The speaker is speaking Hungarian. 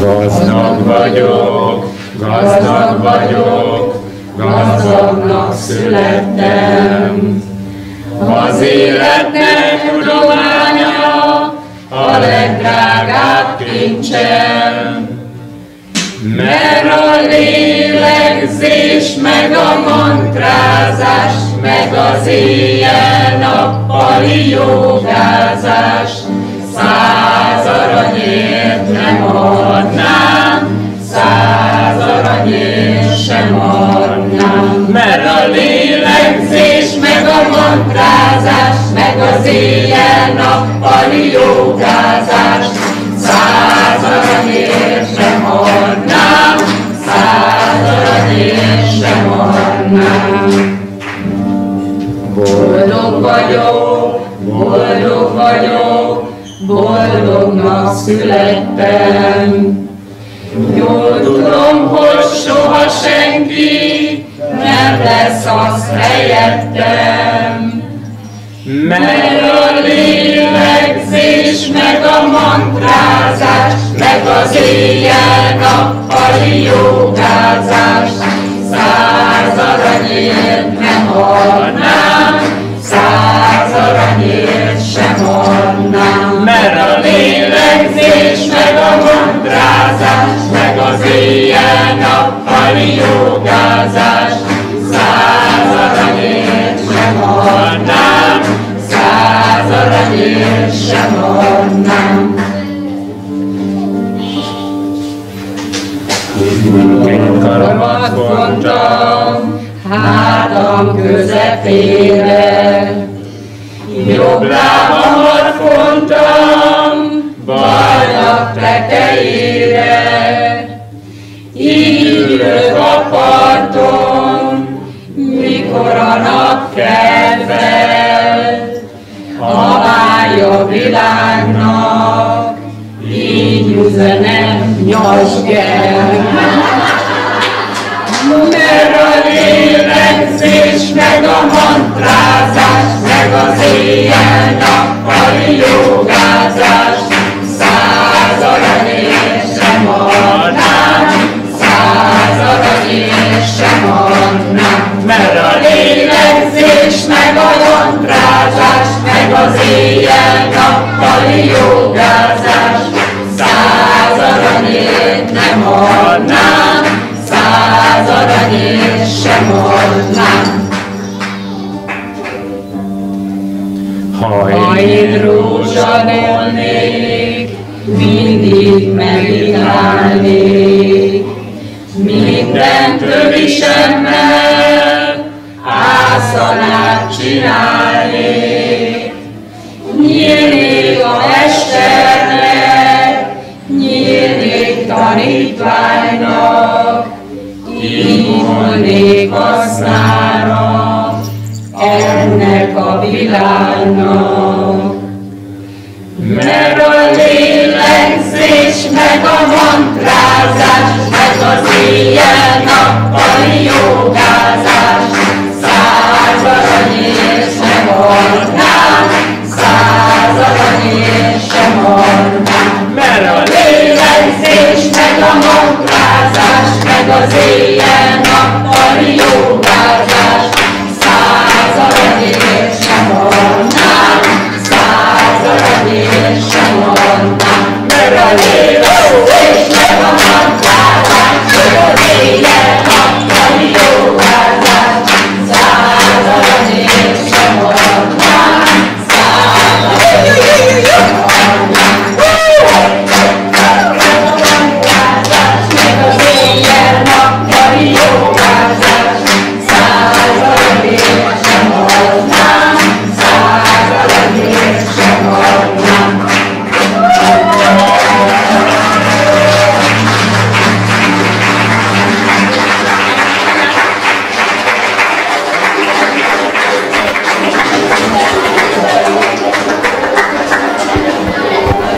Gazdag vagyok, gazdag vagyok, gazdagnak születtem. Az életnek tudománya a legdrágább kincsem. Mert a lélegzés, meg a mantrázás, meg az éjjel-nappali jogázás, 100 aranyért nem adnám, 100 aranyért sem adnám. Mert a lélegzés, meg a mantrázás, meg az éjjel-nappali jogázás, 100 aranyért sem adnám, 100 aranyért sem adnám. Boldog vagyok, boldog vagyok, boldognak születtem. Jól tudom, hogy soha senki nem lesz az helyettem. Mert a lélegzés, meg a mantrázás, meg az éjjel-nappali jogázás, 100 aranyért nem adnám, 100 aranyért sem adnám. Mert a lélegzés, meg a mantrázás, meg az éjjel-nappali jogázás, 100 aranyért sem adnám, 100 aranyért sem adnám. Két karomat vontam hátam közepére, jobb lábamat fontam bajnak tetejére. Így ülök a parton, mikor a nap kel fel, a vágya világnak, így üzenem, nyasd el. Mert a lélegzés, meg a mantrázás, meg az éjjel-nappali jogázás, 100 aranyért sem adnám, 100 aranyért sem adnám. Mert a lélegzés, meg a mantrázás, meg az éjjel-nappali jogázás, 100 aranyért nem adnám, 100 aranyért sem adnám. Ha én rózsa volnék, mindig meditálnék, minden tövisemmel ászanát csinálnék. Nyílnék a mesternek, nyílnék tanítványnak, indulnék hasznára ennek a világnak. Mert a lélegzés, meg a mantrázás, meg az éjjel-nappali jogázás,